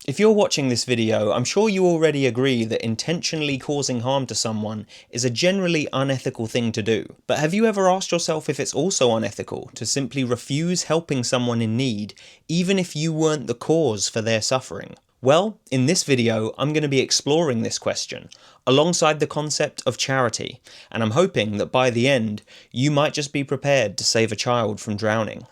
If you're watching this video, I'm sure you already agree that intentionally causing harm to someone is a generally unethical thing to do. But have you ever asked yourself if it's also unethical to simply refuse helping someone in need, even if you weren't the cause for their suffering? Well, in this video, I'm going to be exploring this question, alongside the concept of charity, and I'm hoping that by the end, you might just be prepared to save a child from drowning.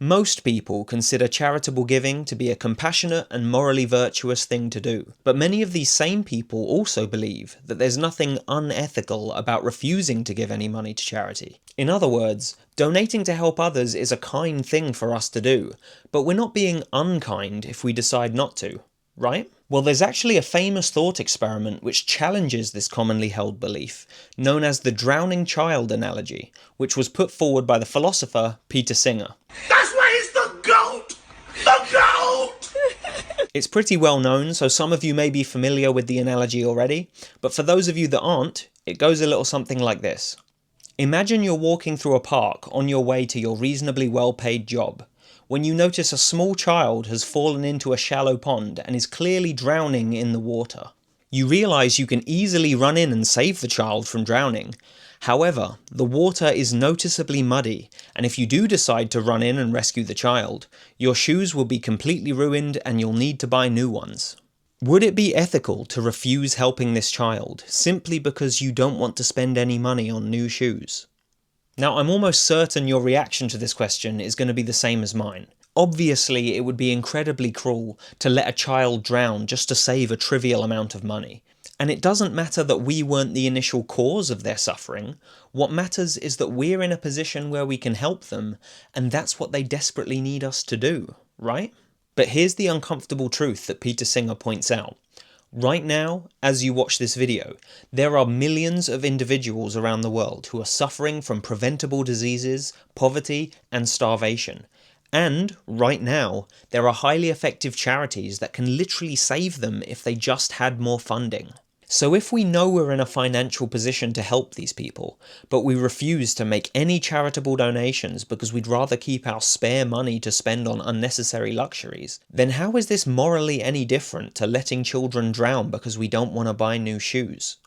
Most people consider charitable giving to be a compassionate and morally virtuous thing to do, but many of these same people also believe that there's nothing unethical about refusing to give any money to charity. In other words, donating to help others is a kind thing for us to do, but we're not being unkind if we decide not to, right? Well, there's actually a famous thought experiment which challenges this commonly held belief, known as the drowning child analogy, which was put forward by the philosopher Peter Singer. That's why he's the GOAT! The GOAT! It's pretty well known, so some of you may be familiar with the analogy already, but for those of you that aren't, it goes a little something like this. Imagine you're walking through a park on your way to your reasonably well-paid job, when you notice a small child has fallen into a shallow pond and is clearly drowning in the water. You realise you can easily run in and save the child from drowning. However, the water is noticeably muddy, and if you do decide to run in and rescue the child, your shoes will be completely ruined and you'll need to buy new ones. Would it be ethical to refuse helping this child simply because you don't want to spend any money on new shoes? Now, I'm almost certain your reaction to this question is going to be the same as mine. Obviously, it would be incredibly cruel to let a child drown just to save a trivial amount of money. And it doesn't matter that we weren't the initial cause of their suffering. What matters is that we're in a position where we can help them, and that's what they desperately need us to do, right? But here's the uncomfortable truth that Peter Singer points out. Right now, as you watch this video, there are millions of individuals around the world who are suffering from preventable diseases, poverty, and starvation. And, right now, there are highly effective charities that can literally save them if they just had more funding. So if we know we're in a financial position to help these people, but we refuse to make any charitable donations because we'd rather keep our spare money to spend on unnecessary luxuries, then how is this morally any different to letting children drown because we don't want to buy new shoes?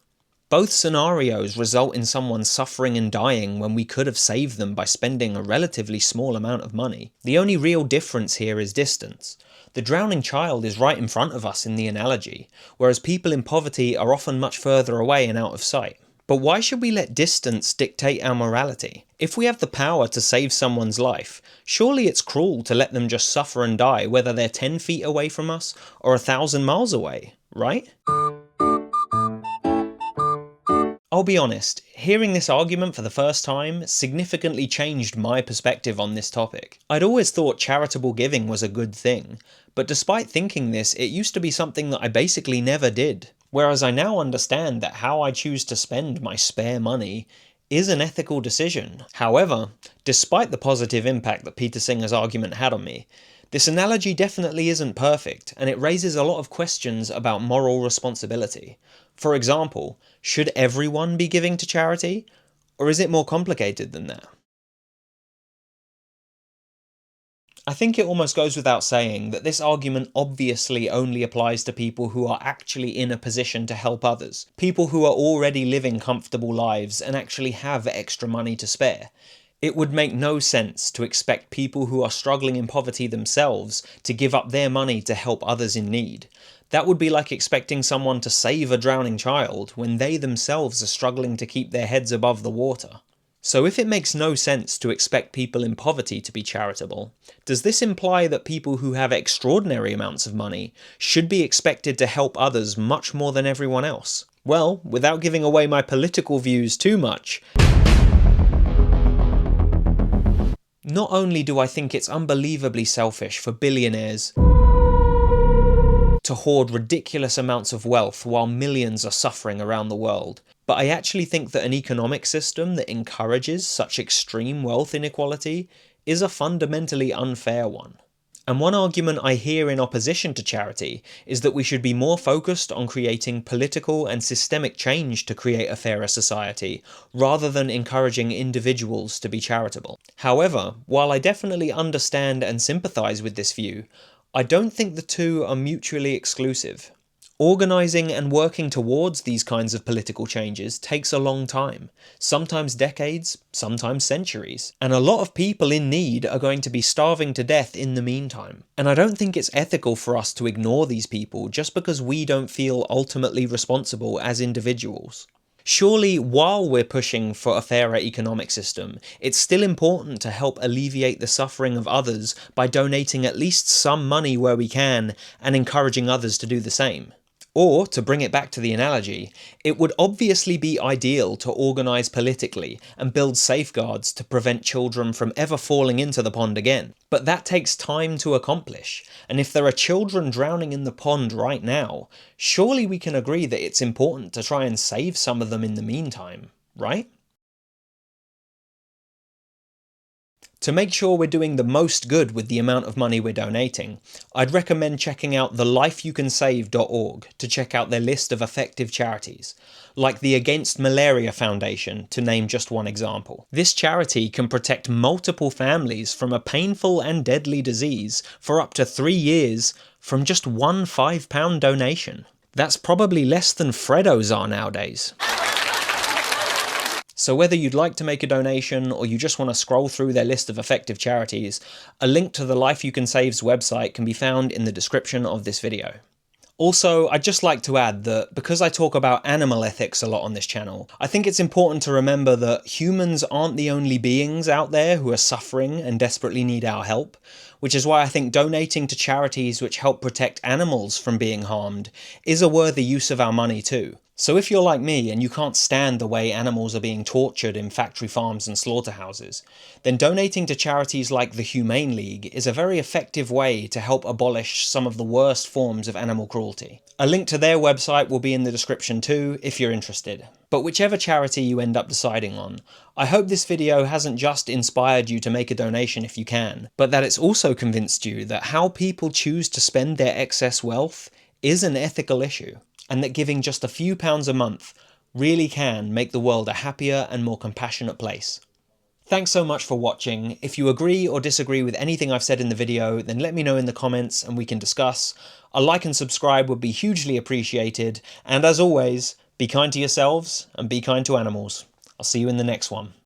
Both scenarios result in someone suffering and dying when we could have saved them by spending a relatively small amount of money. The only real difference here is distance. The drowning child is right in front of us in the analogy, whereas people in poverty are often much further away and out of sight. But why should we let distance dictate our morality? If we have the power to save someone's life, surely it's cruel to let them just suffer and die whether they're 10 feet away from us or 1,000 miles away, right? I'll be honest, hearing this argument for the first time significantly changed my perspective on this topic. I'd always thought charitable giving was a good thing, but despite thinking this, it used to be something that I basically never did. Whereas I now understand that how I choose to spend my spare money is an ethical decision. However, despite the positive impact that Peter Singer's argument had on me, this analogy definitely isn't perfect, and it raises a lot of questions about moral responsibility. For example, should everyone be giving to charity? Or is it more complicated than that? I think it almost goes without saying that this argument obviously only applies to people who are actually in a position to help others, people who are already living comfortable lives and actually have extra money to spare. It would make no sense to expect people who are struggling in poverty themselves to give up their money to help others in need. That would be like expecting someone to save a drowning child when they themselves are struggling to keep their heads above the water. So if it makes no sense to expect people in poverty to be charitable, does this imply that people who have extraordinary amounts of money should be expected to help others much more than everyone else? Well, without giving away my political views too much, not only do I think it's unbelievably selfish for billionaires to hoard ridiculous amounts of wealth while millions are suffering around the world, but I actually think that an economic system that encourages such extreme wealth inequality is a fundamentally unfair one. And one argument I hear in opposition to charity is that we should be more focused on creating political and systemic change to create a fairer society, rather than encouraging individuals to be charitable. However, while I definitely understand and sympathise with this view, I don't think the two are mutually exclusive. Organising and working towards these kinds of political changes takes a long time, sometimes decades, sometimes centuries, and a lot of people in need are going to be starving to death in the meantime. And I don't think it's ethical for us to ignore these people just because we don't feel ultimately responsible as individuals. Surely, while we're pushing for a fairer economic system, it's still important to help alleviate the suffering of others by donating at least some money where we can and encouraging others to do the same. Or, to bring it back to the analogy, it would obviously be ideal to organise politically and build safeguards to prevent children from ever falling into the pond again. But that takes time to accomplish, and if there are children drowning in the pond right now, surely we can agree that it's important to try and save some of them in the meantime, right? To make sure we're doing the most good with the amount of money we're donating, I'd recommend checking out thelifeyoucansave.org to check out their list of effective charities, like the Against Malaria Foundation, to name just one example. This charity can protect multiple families from a painful and deadly disease for up to 3 years from just one £5 donation. That's probably less than Freddos are nowadays. So whether you'd like to make a donation or you just want to scroll through their list of effective charities, a link to the Life You Can Save's website can be found in the description of this video. Also, I'd just like to add that because I talk about animal ethics a lot on this channel, I think it's important to remember that humans aren't the only beings out there who are suffering and desperately need our help, which is why I think donating to charities which help protect animals from being harmed is a worthy use of our money too. So if you're like me and you can't stand the way animals are being tortured in factory farms and slaughterhouses, then donating to charities like the Humane League is a very effective way to help abolish some of the worst forms of animal cruelty. A link to their website will be in the description too, if you're interested. But whichever charity you end up deciding on, I hope this video hasn't just inspired you to make a donation if you can, but that it's also convinced you that how people choose to spend their excess wealth is an ethical issue, and that giving just a few pounds a month really can make the world a happier and more compassionate place. Thanks so much for watching. If you agree or disagree with anything I've said in the video, then let me know in the comments and we can discuss. A like and subscribe would be hugely appreciated, and as always, be kind to yourselves and be kind to animals. I'll see you in the next one.